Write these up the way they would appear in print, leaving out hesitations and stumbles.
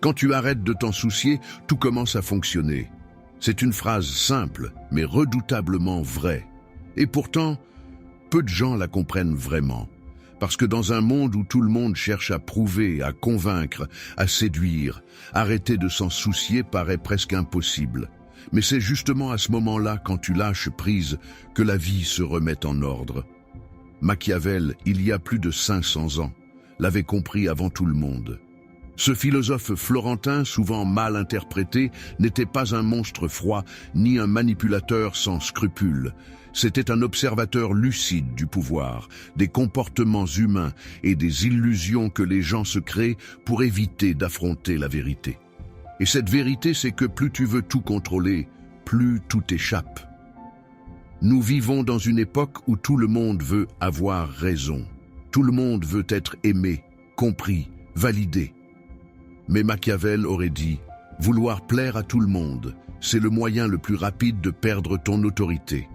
Quand tu arrêtes de t'en soucier, tout commence à fonctionner. C'est une phrase simple, mais redoutablement vraie. Et pourtant, peu de gens la comprennent vraiment. Parce que dans un monde où tout le monde cherche à prouver, à convaincre, à séduire, arrêter de s'en soucier paraît presque impossible. Mais c'est justement à ce moment-là, quand tu lâches prise, que la vie se remet en ordre. Machiavel, il y a plus de 500 ans, l'avait compris avant tout le monde. Ce philosophe florentin, souvent mal interprété, n'était pas un monstre froid, ni un manipulateur sans scrupules. C'était un observateur lucide du pouvoir, des comportements humains et des illusions que les gens se créent pour éviter d'affronter la vérité. Et cette vérité, c'est que plus tu veux tout contrôler, plus tout échappe. Nous vivons dans une époque où tout le monde veut avoir raison. Tout le monde veut être aimé, compris, validé. Mais Machiavel aurait dit « Vouloir plaire à tout le monde, c'est le moyen le plus rapide de perdre ton autorité. »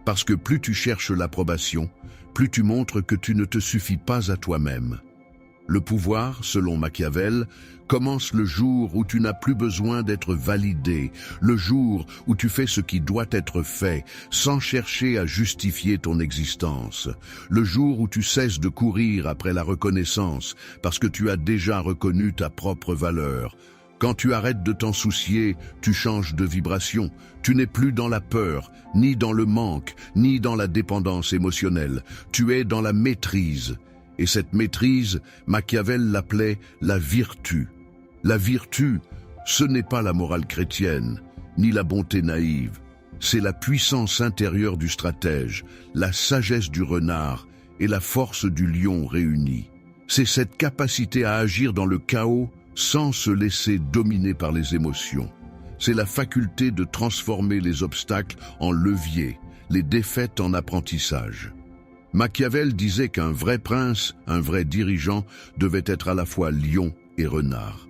Parce que plus tu cherches l'approbation, plus tu montres que tu ne te suffis pas à toi-même. Le pouvoir, selon Machiavel, commence le jour où tu n'as plus besoin d'être validé, le jour où tu fais ce qui doit être fait, sans chercher à justifier ton existence, le jour où tu cesses de courir après la reconnaissance, parce que tu as déjà reconnu ta propre valeur. Quand tu arrêtes de t'en soucier, tu changes de vibration. Tu n'es plus dans la peur, ni dans le manque, ni dans la dépendance émotionnelle. Tu es dans la maîtrise. Et cette maîtrise, Machiavel l'appelait la vertu. La vertu, ce n'est pas la morale chrétienne, ni la bonté naïve. C'est la puissance intérieure du stratège, la sagesse du renard et la force du lion réunies. C'est cette capacité à agir dans le chaos sans se laisser dominer par les émotions. C'est la faculté de transformer les obstacles en leviers, les défaites en apprentissage. Machiavel disait qu'un vrai prince, un vrai dirigeant, devait être à la fois lion et renard.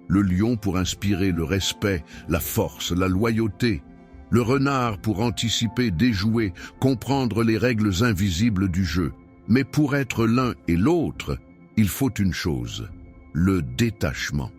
Le lion pour inspirer le respect, la force, la loyauté. Le renard pour anticiper, déjouer, comprendre les règles invisibles du jeu. Mais pour être l'un et l'autre, il faut une chose, le détachement.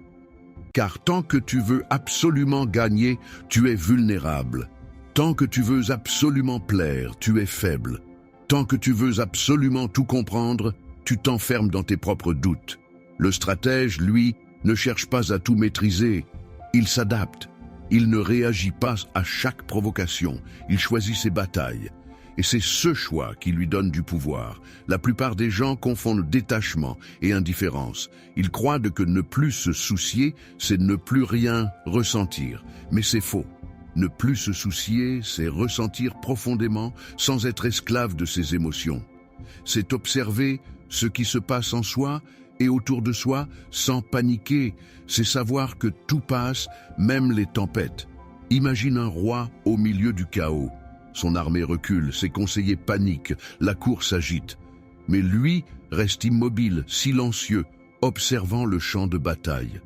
Car tant que tu veux absolument gagner, tu es vulnérable. Tant que tu veux absolument plaire, tu es faible. Tant que tu veux absolument tout comprendre, tu t'enfermes dans tes propres doutes. Le stratège, lui, ne cherche pas à tout maîtriser. Il s'adapte. Il ne réagit pas à chaque provocation. Il choisit ses batailles. Et c'est ce choix qui lui donne du pouvoir. La plupart des gens confondent détachement et indifférence. Ils croient que ne plus se soucier, c'est ne plus rien ressentir. Mais c'est faux. Ne plus se soucier, c'est ressentir profondément sans être esclave de ses émotions. C'est observer ce qui se passe en soi et autour de soi sans paniquer. C'est savoir que tout passe, même les tempêtes. Imagine un roi au milieu du chaos. Son armée recule, ses conseillers paniquent, la cour s'agite. Mais lui reste immobile, silencieux, observant le champ de bataille.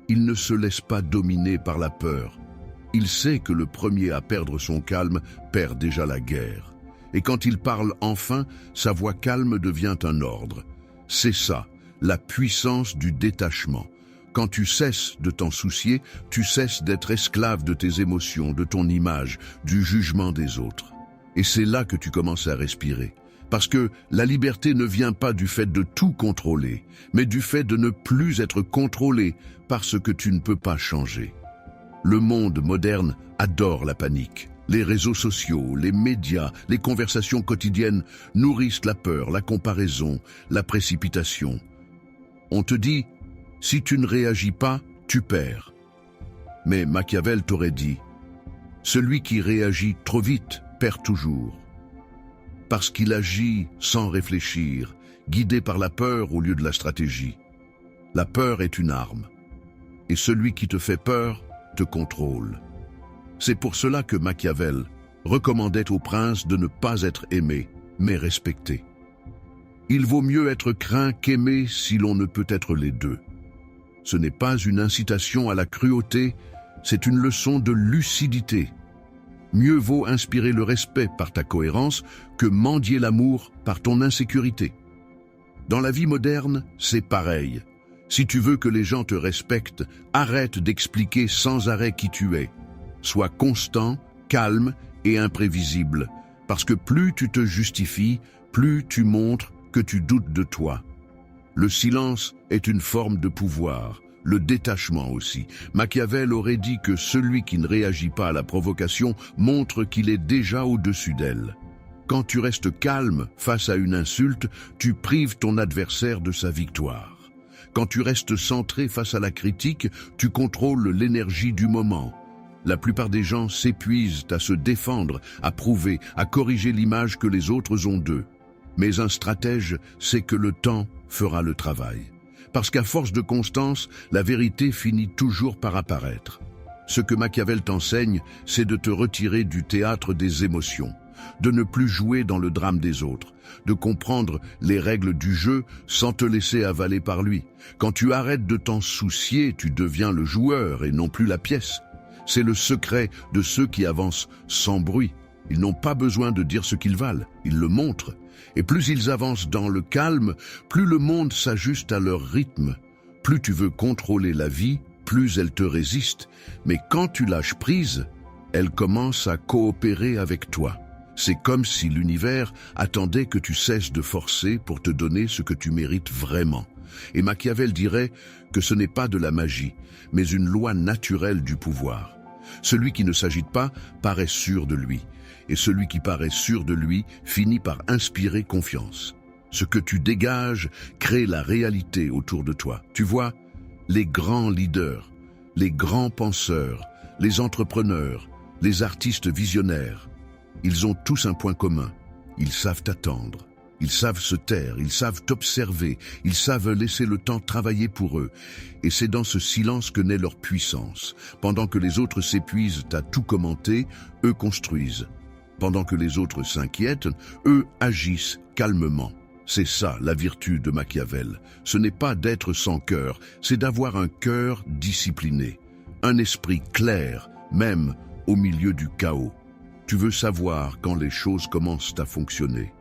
Il ne se laisse pas dominer par la peur. Il sait que le premier à perdre son calme perd déjà la guerre. Et quand il parle enfin, sa voix calme devient un ordre. C'est ça, la puissance du détachement. Quand tu cesses de t'en soucier, tu cesses d'être esclave de tes émotions, de ton image, du jugement des autres. Et c'est là que tu commences à respirer. Parce que la liberté ne vient pas du fait de tout contrôler, mais du fait de ne plus être contrôlé par ce que tu ne peux pas changer. Le monde moderne adore la panique. Les réseaux sociaux, les médias, les conversations quotidiennes nourrissent la peur, la comparaison, la précipitation. On te dit « si tu ne réagis pas, tu perds ». Mais Machiavel t'aurait dit « celui qui réagit trop vite perd toujours ». Parce qu'il agit sans réfléchir, guidé par la peur au lieu de la stratégie. La peur est une arme. Et celui qui te fait peur te contrôle. C'est pour cela que Machiavel recommandait au prince de ne pas être aimé, mais respecté. Il vaut mieux être craint qu'aimé si l'on ne peut être les deux. Ce n'est pas une incitation à la cruauté, c'est une leçon de lucidité. Mieux vaut inspirer le respect par ta cohérence que mendier l'amour par ton insécurité. Dans la vie moderne, c'est pareil. Si tu veux que les gens te respectent, arrête d'expliquer sans arrêt qui tu es. Sois constant, calme et imprévisible, parce que plus tu te justifies, plus tu montres que tu doutes de toi. Le silence est une forme de pouvoir, le détachement aussi. Machiavel aurait dit que celui qui ne réagit pas à la provocation montre qu'il est déjà au-dessus d'elle. Quand tu restes calme face à une insulte, tu prives ton adversaire de sa victoire. Quand tu restes centré face à la critique, tu contrôles l'énergie du moment. La plupart des gens s'épuisent à se défendre, à prouver, à corriger l'image que les autres ont d'eux. Mais un stratège sait que le temps fera le travail. Parce qu'à force de constance, la vérité finit toujours par apparaître. Ce que Machiavel t'enseigne, c'est de te retirer du théâtre des émotions, de ne plus jouer dans le drame des autres, de comprendre les règles du jeu sans te laisser avaler par lui. Quand tu arrêtes de t'en soucier, tu deviens le joueur et non plus la pièce. C'est le secret de ceux qui avancent sans bruit. Ils n'ont pas besoin de dire ce qu'ils valent, ils le montrent. Et plus ils avancent dans le calme, plus le monde s'ajuste à leur rythme. Plus tu veux contrôler la vie, plus elle te résiste. Mais quand tu lâches prise, elle commence à coopérer avec toi. C'est comme si l'univers attendait que tu cesses de forcer pour te donner ce que tu mérites vraiment. Et Machiavel dirait que ce n'est pas de la magie, mais une loi naturelle du pouvoir. Celui qui ne s'agite pas paraît sûr de lui, et celui qui paraît sûr de lui finit par inspirer confiance. Ce que tu dégages crée la réalité autour de toi. Tu vois, les grands leaders, les grands penseurs, les entrepreneurs, les artistes visionnaires, ils ont tous un point commun. Ils savent attendre, ils savent se taire, ils savent t'observer, ils savent laisser le temps travailler pour eux. Et c'est dans ce silence que naît leur puissance. Pendant que les autres s'épuisent à tout commenter, eux construisent. Pendant que les autres s'inquiètent, eux agissent calmement. C'est ça la vertu de Machiavel. Ce n'est pas d'être sans cœur, c'est d'avoir un cœur discipliné, un esprit clair, même au milieu du chaos. Tu veux savoir quand les choses commencent à fonctionner,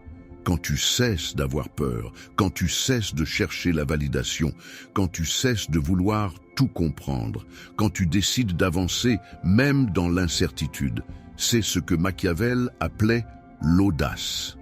quand tu cesses d'avoir peur, quand tu cesses de chercher la validation, quand tu cesses de vouloir tout comprendre, quand tu décides d'avancer même dans l'incertitude. C'est ce que Machiavel appelait l'audace.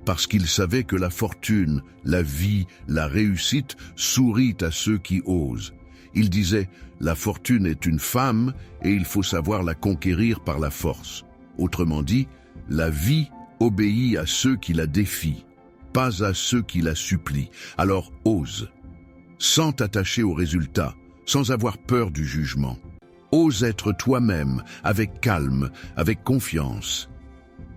Parce qu'il savait que la fortune, la vie, la réussite sourit à ceux qui osent. Il disait, la fortune est une femme et il faut savoir la conquérir par la force. Autrement dit, la vie obéit à ceux qui la défient, pas à ceux qui la supplient. Alors ose, sans t'attacher aux résultats, sans avoir peur du jugement. Ose être toi-même, avec calme, avec confiance.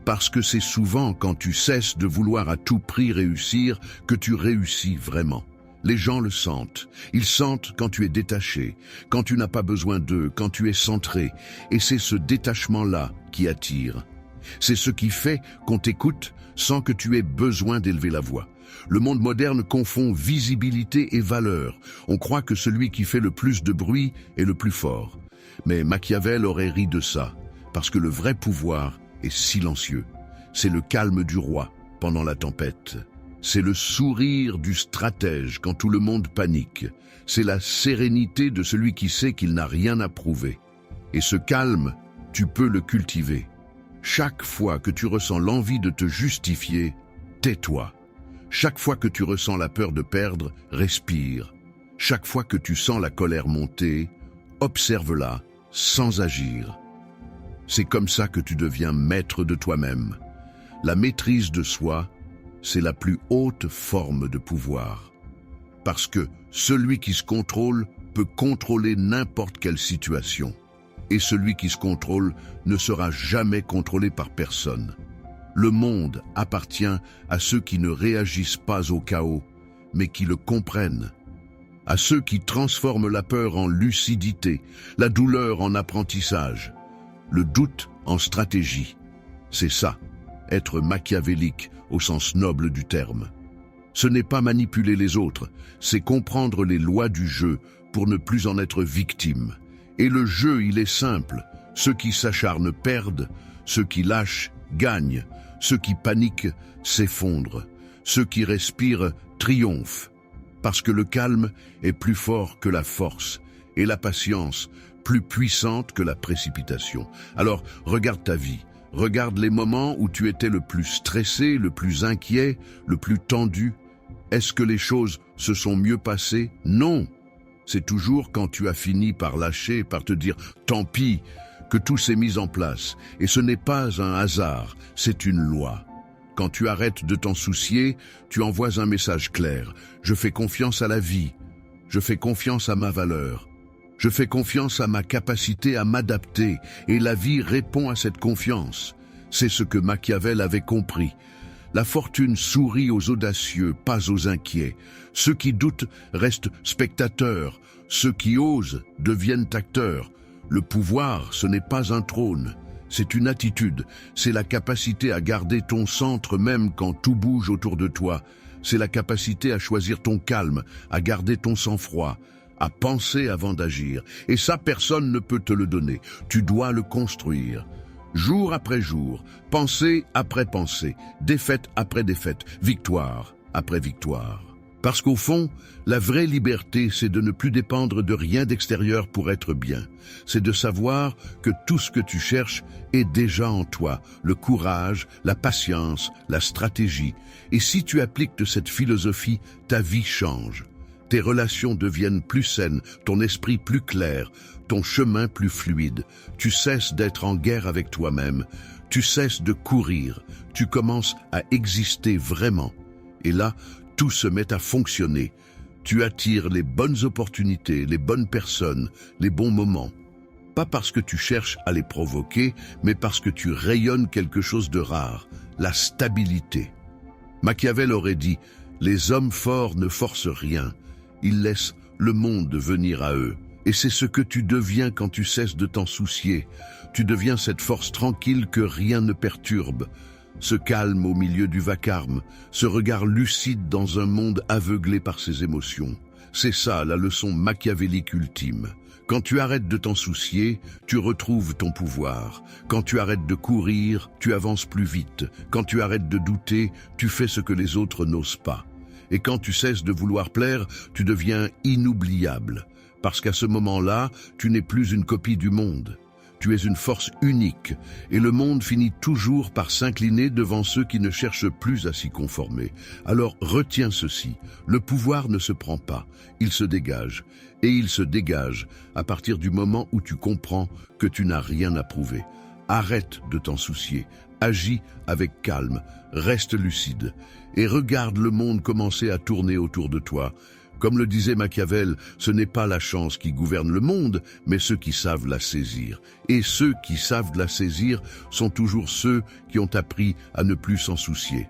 Parce que c'est souvent quand tu cesses de vouloir à tout prix réussir que tu réussis vraiment. Les gens le sentent. Ils sentent quand tu es détaché, quand tu n'as pas besoin d'eux, quand tu es centré. Et c'est ce détachement-là qui attire. C'est ce qui fait qu'on t'écoute sans que tu aies besoin d'élever la voix. Le monde moderne confond visibilité et valeur. On croit que celui qui fait le plus de bruit est le plus fort. Mais Machiavel aurait ri de ça, parce que le vrai pouvoir est silencieux. C'est le calme du roi pendant la tempête. C'est le sourire du stratège quand tout le monde panique. C'est la sérénité de celui qui sait qu'il n'a rien à prouver. Et ce calme, tu peux le cultiver. Chaque fois que tu ressens l'envie de te justifier, tais-toi. Chaque fois que tu ressens la peur de perdre, respire. Chaque fois que tu sens la colère monter, observe-la sans agir. C'est comme ça que tu deviens maître de toi-même. La maîtrise de soi, c'est la plus haute forme de pouvoir. Parce que celui qui se contrôle peut contrôler n'importe quelle situation. Et celui qui se contrôle ne sera jamais contrôlé par personne. Le monde appartient à ceux qui ne réagissent pas au chaos, mais qui le comprennent. À ceux qui transforment la peur en lucidité, la douleur en apprentissage, le doute en stratégie. C'est ça, être machiavélique au sens noble du terme. Ce n'est pas manipuler les autres, c'est comprendre les lois du jeu pour ne plus en être victime. Et le jeu, il est simple. Ceux qui s'acharnent perdent, ceux qui lâchent gagnent, ceux qui paniquent s'effondrent, ceux qui respirent triomphent. parce que le calme est plus fort que la force, et la patience plus puissante que la précipitation. Alors, regarde ta vie, regarde les moments où tu étais le plus stressé, le plus inquiet, le plus tendu. Est-ce que les choses se sont mieux passées? Non. C'est toujours quand tu as fini par lâcher, par te dire « tant pis », que tout s'est mis en place. Et ce n'est pas un hasard, c'est une loi. Quand tu arrêtes de t'en soucier, tu envoies un message clair. Je fais confiance à la vie. Je fais confiance à ma valeur. Je fais confiance à ma capacité à m'adapter. Et la vie répond à cette confiance. C'est ce que Machiavel avait compris. La fortune sourit aux audacieux, pas aux inquiets. Ceux qui doutent restent spectateurs. Ceux qui osent deviennent acteurs. Le pouvoir, ce n'est pas un trône. C'est une attitude, c'est la capacité à garder ton centre même quand tout bouge autour de toi. C'est la capacité à choisir ton calme, à garder ton sang-froid, à penser avant d'agir. Et ça, personne ne peut te le donner. Tu dois le construire. Jour après jour, pensée après pensée, défaite après défaite, victoire après victoire. Parce qu'au fond, la vraie liberté, c'est de ne plus dépendre de rien d'extérieur pour être bien. C'est de savoir que tout ce que tu cherches est déjà en toi, le courage, la patience, la stratégie. Et si tu appliques cette philosophie, ta vie change. Tes relations deviennent plus saines, ton esprit plus clair, ton chemin plus fluide. Tu cesses d'être en guerre avec toi-même, tu cesses de courir, tu commences à exister vraiment. Et là, tout se met à fonctionner. Tu attires les bonnes opportunités, les bonnes personnes, les bons moments. Pas parce que tu cherches à les provoquer, mais parce que tu rayonnes quelque chose de rare, la stabilité. Machiavel aurait dit « Les hommes forts ne forcent rien, ils laissent le monde venir à eux ». Et c'est ce que tu deviens quand tu cesses de t'en soucier. Tu deviens cette force tranquille que rien ne perturbe. Ce calme au milieu du vacarme, ce regard lucide dans un monde aveuglé par ses émotions. C'est ça la leçon machiavélique ultime. Quand tu arrêtes de t'en soucier, tu retrouves ton pouvoir. Quand tu arrêtes de courir, tu avances plus vite. Quand tu arrêtes de douter, tu fais ce que les autres n'osent pas. Et quand tu cesses de vouloir plaire, tu deviens inoubliable. Parce qu'à ce moment-là, tu n'es plus une copie du monde. Tu es une force unique, et le monde finit toujours par s'incliner devant ceux qui ne cherchent plus à s'y conformer. Alors retiens ceci, le pouvoir ne se prend pas, il se dégage. Et il se dégage à partir du moment où tu comprends que tu n'as rien à prouver. Arrête de t'en soucier, agis avec calme, reste lucide, et regarde le monde commencer à tourner autour de toi. Comme le disait Machiavel, ce n'est pas la chance qui gouverne le monde, mais ceux qui savent la saisir. Et ceux qui savent la saisir sont toujours ceux qui ont appris à ne plus s'en soucier.